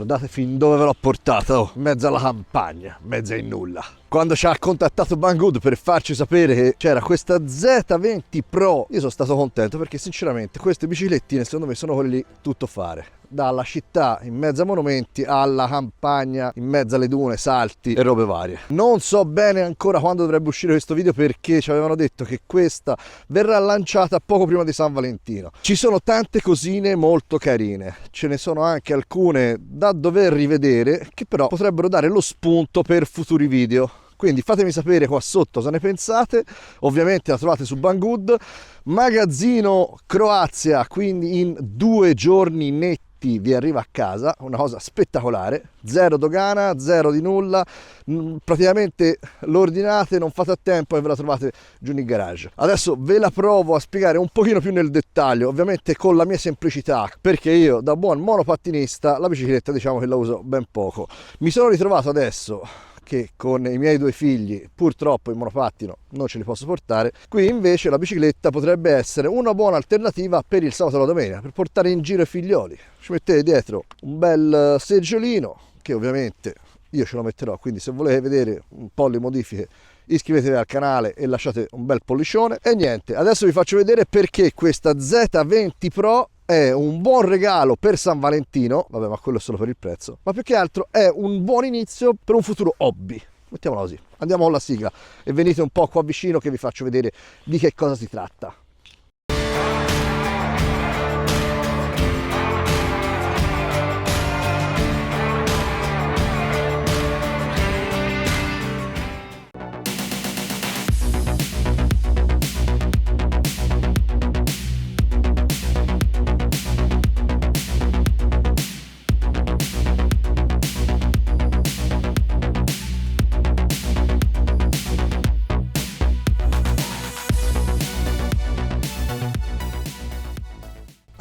Guardate fin dove ve l'ho portato, in mezzo alla campagna, in mezzo ai nulla. Quando ci ha contattato Banggood per farci sapere che c'era questa Z20 Pro, io sono stato contento perché sinceramente queste biciclettine secondo me sono quelle lì tutto fare. Dalla città in mezzo ai monumenti alla campagna in mezzo alle dune, salti e robe varie. Non so bene ancora quando dovrebbe uscire questo video perché ci avevano detto che questa verrà lanciata poco prima di San Valentino. Ci sono tante cosine molto carine, ce ne sono anche alcune da dover rivedere che però potrebbero dare lo spunto per futuri video. Quindi fatemi sapere qua sotto cosa ne pensate. Ovviamente la trovate su Banggood, magazzino Croazia, quindi in 2 giorni netti vi arriva a casa, una cosa spettacolare, zero dogana, zero di nulla, praticamente l'ordinate, non fate a tempo e ve la trovate giù in garage. Adesso ve la provo a spiegare un pochino più nel dettaglio, ovviamente con la mia semplicità, perché io da buon monopattinista la bicicletta diciamo che la uso ben poco. Mi sono ritrovato adesso che con i miei 2 figli purtroppo in monopattino non ce li posso portare, qui invece la bicicletta potrebbe essere una buona alternativa per il sabato e la domenica, per portare in giro i figlioli. Ci mettete dietro un bel seggiolino che ovviamente io ce lo metterò, quindi se volete vedere un po' le modifiche iscrivetevi al canale e lasciate un bel pollicione. E niente, adesso vi faccio vedere perché questa Z20 Pro è un buon regalo per San Valentino, vabbè ma quello è solo per il prezzo, ma più che altro è un buon inizio per un futuro hobby, mettiamola così. Andiamo con la sigla e venite un po' qua vicino che vi faccio vedere di che cosa si tratta.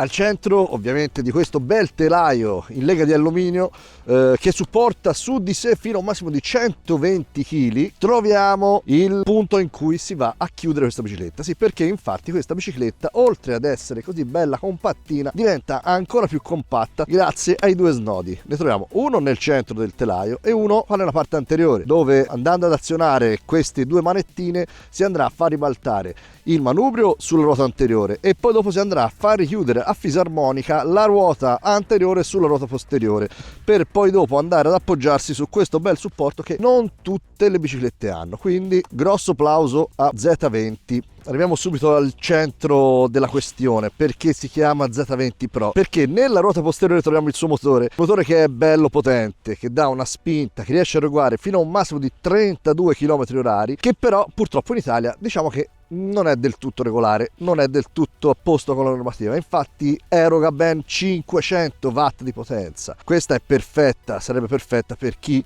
Al centro ovviamente di questo bel telaio in lega di alluminio che supporta su di sé fino a un massimo di 120 kg, troviamo il punto in cui si va a chiudere questa bicicletta. Sì, perché infatti questa bicicletta, oltre ad essere così bella compattina, diventa ancora più compatta grazie ai 2 snodi. Ne troviamo uno nel centro del telaio e uno qua nella parte anteriore, dove andando ad azionare queste 2 manettine si andrà a far ribaltare il manubrio sulla ruota anteriore e poi dopo si andrà a far richiudere a fisarmonica la ruota anteriore sulla ruota posteriore, per poi dopo andare ad appoggiarsi su questo bel supporto che non tutte le biciclette hanno. Quindi grosso plauso a Z20. Arriviamo subito al centro della questione: perché si chiama Z20 Pro? Perché nella ruota posteriore troviamo il suo motore che è bello potente, che dà una spinta, che riesce a eroguare fino a un massimo di 32 km/h, che però purtroppo in Italia diciamo che non è del tutto regolare, non è del tutto a posto con la normativa, infatti eroga ben 500 watt di potenza. Questa è perfetta, sarebbe perfetta per chi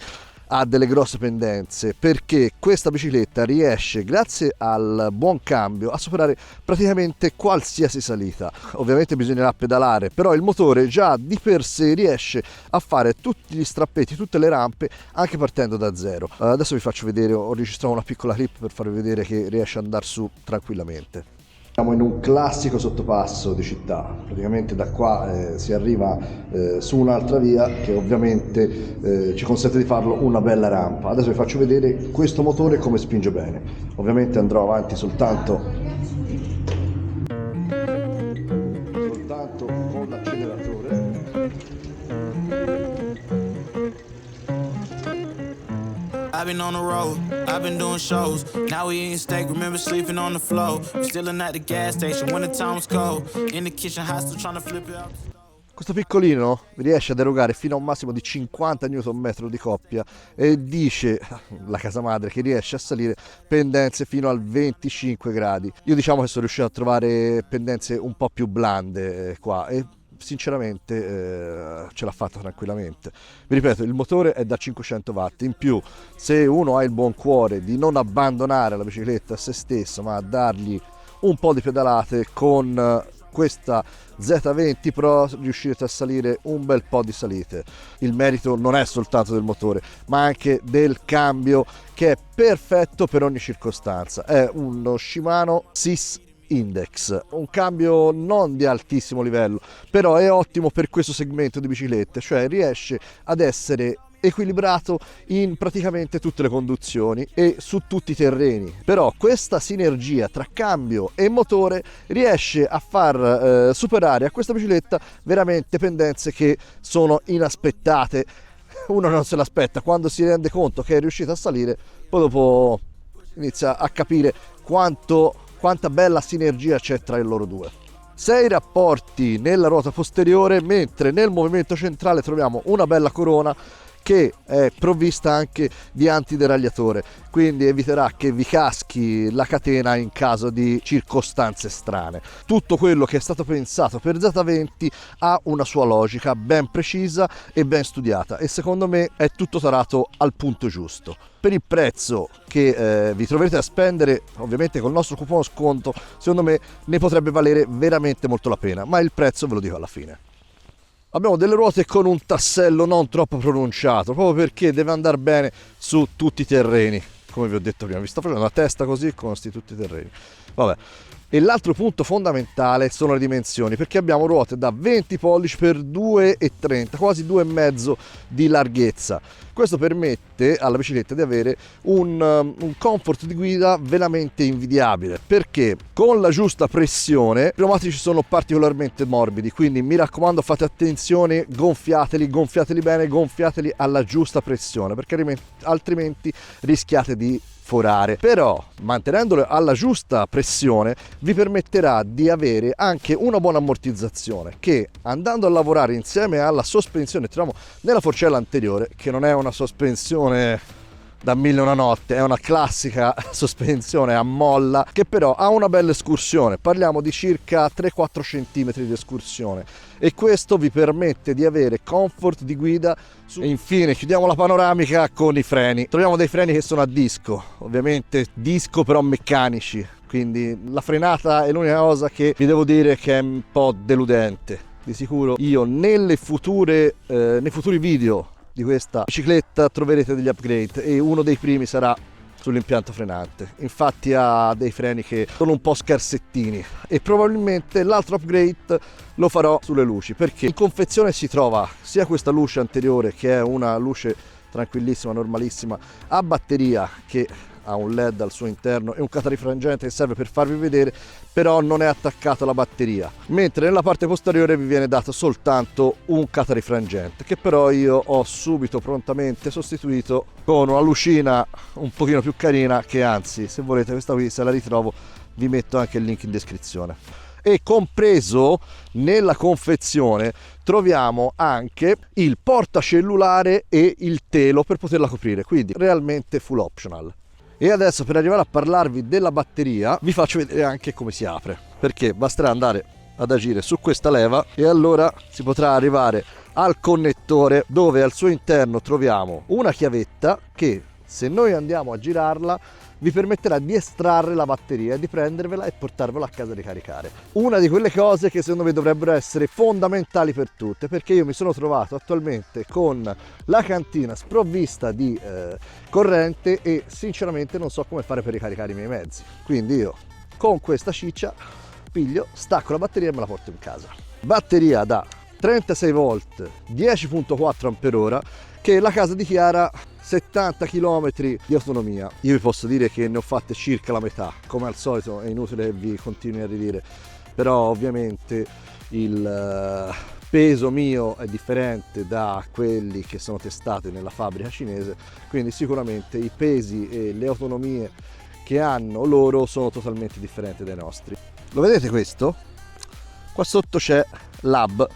ha delle grosse pendenze, perché questa bicicletta riesce, grazie al buon cambio, a superare praticamente qualsiasi salita. Ovviamente bisognerà pedalare, però il motore già di per sé riesce a fare tutti gli strappetti, tutte le rampe, anche partendo da zero. Adesso vi faccio vedere, ho registrato una piccola clip per farvi vedere che riesce ad andare su tranquillamente. Siamo in un classico sottopasso di città, praticamente da qua si arriva su un'altra via che ovviamente ci consente di farlo una bella rampa. Adesso vi faccio vedere questo motore come spinge bene. Ovviamente andrò avanti soltanto con l'acceleratore. I've been on the road, I've been doing shows. Now we eating steak, remember sleeping on the floor. We're still in at the gas station when the time was cold. In the kitchen, hot still trying to flip it out. Questo piccolino riesce ad erogare fino a un massimo di 50 Nm di coppia e dice la casa madre che riesce a salire pendenze fino al 25 gradi. Io diciamo che sono riuscito a trovare pendenze un po' più blande qua e sinceramente ce l'ha fatta tranquillamente. Vi ripeto, il motore è da 500 watt, in più se uno ha il buon cuore di non abbandonare la bicicletta a se stesso ma dargli un po' di pedalate, con questa Z20 Pro riuscirete a salire un bel po' di salite. Il merito non è soltanto del motore ma anche del cambio, che è perfetto per ogni circostanza. È uno Shimano SIS Index, un cambio non di altissimo livello, però è ottimo per questo segmento di biciclette, cioè riesce ad essere equilibrato in praticamente tutte le conduzioni e su tutti i terreni. Però questa sinergia tra cambio e motore riesce a far superare a questa bicicletta veramente pendenze che sono inaspettate. Uno non se l'aspetta, quando si rende conto che è riuscito a salire, poi dopo inizia a capire quanta bella sinergia c'è tra i loro due. 6 rapporti nella ruota posteriore, mentre nel movimento centrale troviamo una bella corona che è provvista anche di antideragliatore, quindi eviterà che vi caschi la catena in caso di circostanze strane. Tutto quello che è stato pensato per Z20 ha una sua logica ben precisa e ben studiata, e secondo me è tutto tarato al punto giusto. Per il prezzo che vi troverete a spendere, ovviamente col nostro coupon sconto, secondo me ne potrebbe valere veramente molto la pena, ma il prezzo ve lo dico alla fine. Abbiamo delle ruote con un tassello non troppo pronunciato, proprio perché deve andare bene su tutti i terreni. Come vi ho detto prima, vi sto facendo una testa così con tutti i terreni. Vabbè. E l'altro punto fondamentale sono le dimensioni, perché abbiamo ruote da 20 pollici per 2,30, quasi 2,5 di larghezza. Questo permette alla bicicletta di avere un comfort di guida veramente invidiabile, perché con la giusta pressione i pneumatici sono particolarmente morbidi, quindi mi raccomando, fate attenzione, gonfiateli bene, gonfiateli alla giusta pressione, perché altrimenti rischiate di forare. Però mantenendolo alla giusta pressione vi permetterà di avere anche una buona ammortizzazione, che andando a lavorare insieme alla sospensione troviamo nella forcella anteriore, che non è una sospensione da 1001 notte, è una classica sospensione a molla che però ha una bella escursione, parliamo di circa 3-4 cm di escursione, e questo vi permette di avere comfort di guida. E infine chiudiamo la panoramica con i freni. Troviamo dei freni che sono a disco, ovviamente disco però meccanici, quindi la frenata è l'unica cosa che vi devo dire che è un po' deludente. Di sicuro io nei futuri video di questa bicicletta troverete degli upgrade, e uno dei primi sarà sull'impianto frenante. Infatti ha dei freni che sono un po' scarsettini, e probabilmente l'altro upgrade lo farò sulle luci, perché in confezione si trova sia questa luce anteriore, che è una luce tranquillissima, normalissima, a batteria, che ha un LED al suo interno e un catarifrangente che serve per farvi vedere, però non è attaccato alla batteria, mentre nella parte posteriore vi viene dato soltanto un catarifrangente, che però io ho subito prontamente sostituito con una lucina un pochino più carina, che anzi, se volete, questa qui, se la ritrovo, vi metto anche il link in descrizione. E compreso nella confezione troviamo anche il portacellulare e il telo per poterla coprire, quindi realmente full optional. E adesso, per arrivare a parlarvi della batteria, vi faccio vedere anche come si apre, perché basterà andare ad agire su questa leva e allora si potrà arrivare al connettore, dove al suo interno troviamo una chiavetta che, se noi andiamo a girarla, vi permetterà di estrarre la batteria, di prendervela e portarvela a casa a ricaricare. Una di quelle cose che secondo me dovrebbero essere fondamentali per tutte, perché io mi sono trovato attualmente con la cantina sprovvista di corrente e sinceramente non so come fare per ricaricare i miei mezzi. Quindi io con questa ciccia piglio, stacco la batteria e me la porto in casa. Batteria da 36 volt, 10.4 Ah, che la casa dichiara 70 km di autonomia. Io vi posso dire che ne ho fatte circa la metà, come al solito è inutile che vi continui a ridire, però ovviamente il peso mio è differente da quelli che sono testati nella fabbrica cinese, quindi sicuramente i pesi e le autonomie che hanno loro sono totalmente differenti dai nostri. Lo vedete questo? Qua sotto c'è l'hub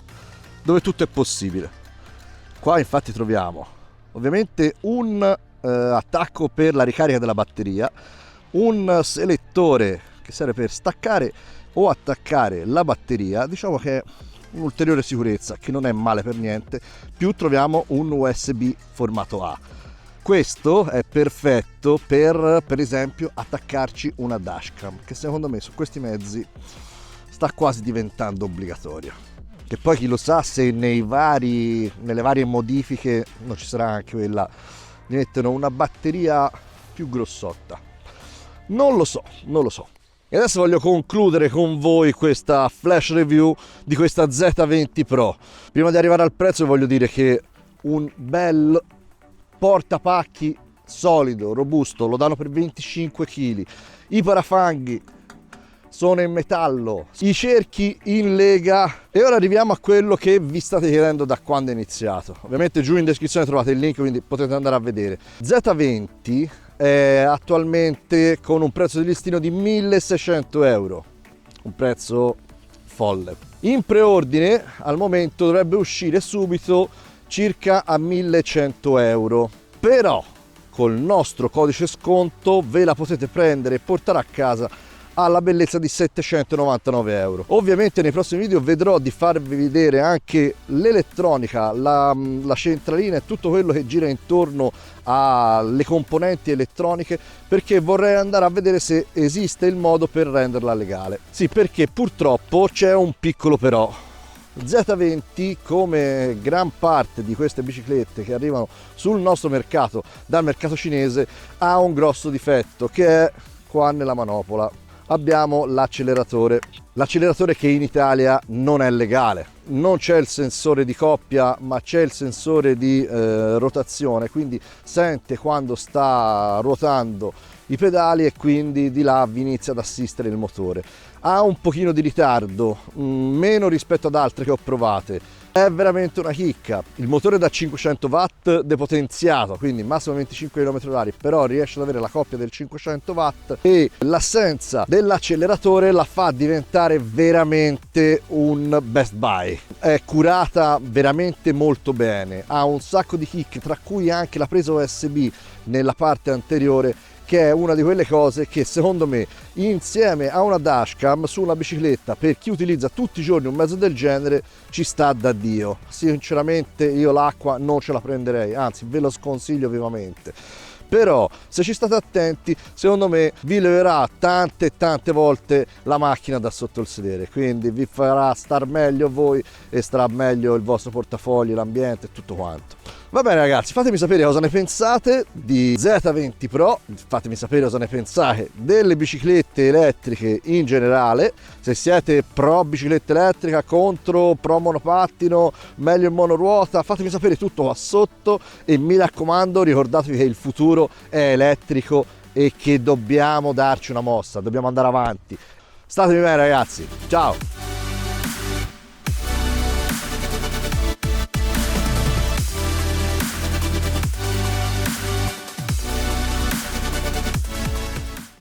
dove tutto è possibile. Qua infatti troviamo ovviamente un attacco per la ricarica della batteria, un selettore che serve per staccare o attaccare la batteria, diciamo che è un'ulteriore sicurezza che non è male per niente, più troviamo un USB formato A. Questo è perfetto per esempio attaccarci una dashcam, che secondo me su questi mezzi sta quasi diventando obbligatorio. Che poi chi lo sa se nelle varie modifiche non ci sarà anche quella, gli mettono una batteria più grossotta. Non lo so. E adesso voglio concludere con voi questa flash review di questa Z20 Pro. Prima di arrivare al prezzo voglio dire che un bel portapacchi solido, robusto, lo danno per 25 kg. I parafanghi sono in metallo, i cerchi in lega. E ora arriviamo a quello che vi state chiedendo da quando è iniziato. Ovviamente giù in descrizione trovate il link, quindi potete andare a vedere. Z20 è attualmente con un prezzo di listino di 1.600 euro, un prezzo folle. In preordine al momento dovrebbe uscire subito circa a 1.100 euro, però col nostro codice sconto ve la potete prendere e portare a casa alla bellezza di 799 euro. Ovviamente nei prossimi video vedrò di farvi vedere anche l'elettronica, la centralina e tutto quello che gira intorno alle componenti elettroniche, perché vorrei andare a vedere se esiste il modo per renderla legale. Sì, perché purtroppo c'è un piccolo però. Z20, come gran parte di queste biciclette che arrivano sul nostro mercato dal mercato cinese, ha un grosso difetto, che è qua nella manopola. Abbiamo l'acceleratore che in Italia non è legale, non c'è il sensore di coppia ma c'è il sensore di rotazione, quindi sente quando sta ruotando i pedali e quindi di là vi inizia ad assistere il motore. Ha un pochino di ritardo, meno rispetto ad altre che ho provate. È veramente una chicca. Il motore da 500 watt depotenziato, quindi massimo 25 km/h, però riesce ad avere la coppia del 500 watt e l'assenza dell'acceleratore la fa diventare veramente un best buy. È curata veramente molto bene, ha un sacco di chicche, tra cui anche la presa USB nella parte anteriore, che è una di quelle cose che secondo me, insieme a una dashcam su una bicicletta, per chi utilizza tutti i giorni un mezzo del genere, ci sta da Dio. Sinceramente io l'acqua non ce la prenderei, anzi ve lo sconsiglio vivamente. Però se ci state attenti, secondo me vi leverà tante volte la macchina da sotto il sedere, quindi vi farà star meglio voi e starà meglio il vostro portafoglio, l'ambiente e tutto quanto. Va bene ragazzi, fatemi sapere cosa ne pensate di Z20 Pro, fatemi sapere cosa ne pensate delle biciclette elettriche in generale, se siete pro bicicletta elettrica, contro, pro monopattino, meglio il monoruota, fatemi sapere tutto qua sotto e mi raccomando ricordatevi che il futuro è elettrico e che dobbiamo darci una mossa, dobbiamo andare avanti. Statemi bene ragazzi, ciao!